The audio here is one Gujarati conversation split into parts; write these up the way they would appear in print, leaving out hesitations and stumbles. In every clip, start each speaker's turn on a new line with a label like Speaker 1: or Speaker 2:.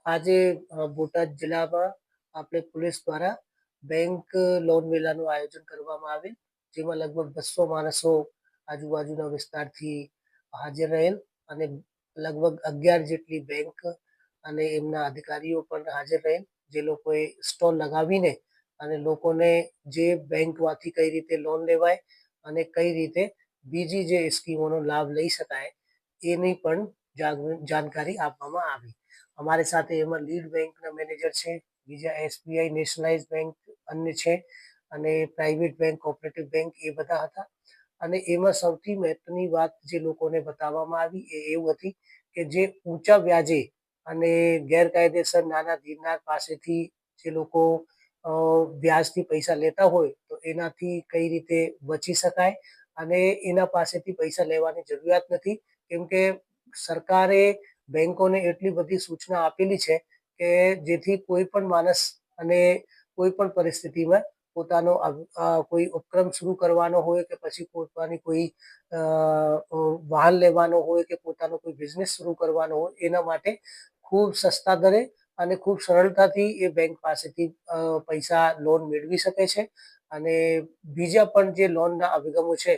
Speaker 1: આજે બોટાદ જિલ્લામાં આપણે પોલીસ દ્વારા બેંક લોન મેળાનું આયોજન કરવામાં આવેલ, જેમાં લગભગ 200 માણસો આજુબાજુના વિસ્તારથી હાજર રહેલ અને લગભગ 11 જેટલી બેંક અને એમના અધિકારીઓ પણ હાજર રહેલ, જે લોકોએ સ્ટોલ લગાવીને અને લોકોને જે બેંકમાંથી કઈ રીતે લોન લેવાય અને કઈ રીતે બીજી જે સ્કીમોનો લાભ લઈ શકાય એની પણ જાણકારી આપવામાં આવી. અમારી સાથે એમાં લીડ બેંકના મેનેજર છે, બીજા એસબીઆઈ નેશનલાઇઝ બેંક અન્ય છે અને પ્રાઇવેટ બેંક, કોઓપરેટિવ બેંક એ બધા હતા. અને એમાં સૌથી મહત્વની વાત જે લોકોને બતાવવામાં આવી એ એવું હતી કે જે ઊંચા વ્યાજે અને ગેરકાયદેસર નાના ધીરનાર પાસેથી જે લોકો વ્યાજથી પૈસા લેતા હોય તો એનાથી કઈ રીતે બચી શકાય અને એના પાસેથી પૈસા લેવાની જરૂરિયાત નથી, કેમ કે સરકારે બેંકોને એટલી બધી સૂચના આપેલી છે કે જેથી કોઈ પણ માણસ અને કોઈ પણ પરિસ્થિતિમાં પોતાનો કોઈ ઉપક્રમ શરૂ કરવાનો હોય કે પછી પોતાની કોઈ વાહન લેવાનો હોય કે પોતાનો કોઈ બિઝનેસ શરૂ કરવાનો હોય એના માટે ખૂબ સસ્તા દરે અને ખૂબ સરળતાથી એ બેંક પાસેથી પૈસા લોન મેળવી શકે છે. અને બીજા પણ જે લોનના અભિગમો છે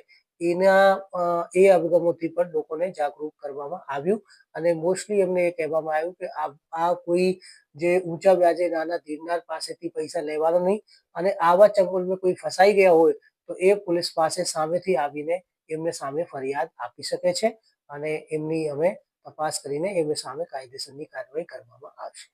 Speaker 1: એ અભિગમોથી પણ લોકોને જાગૃત કરવામાં આવ્યું અને મોસ્ટલી એમને એ કહેવામાં આવ્યું કે આ કોઈ જે ઊંચા વ્યાજે નાના ધીરનાર પાસેથી પૈસા લેવાનો નહીં અને આવા ચંગુલમાં કોઈ ફસાઈ ગયા હોય તો એ પોલીસ પાસે સામેથી આવીને એમને સામે ફરિયાદ આપી શકે છે અને એમની અમે તપાસ કરીને એમની સામે કાયદેસરની કાર્યવાહી કરવામાં આવશે.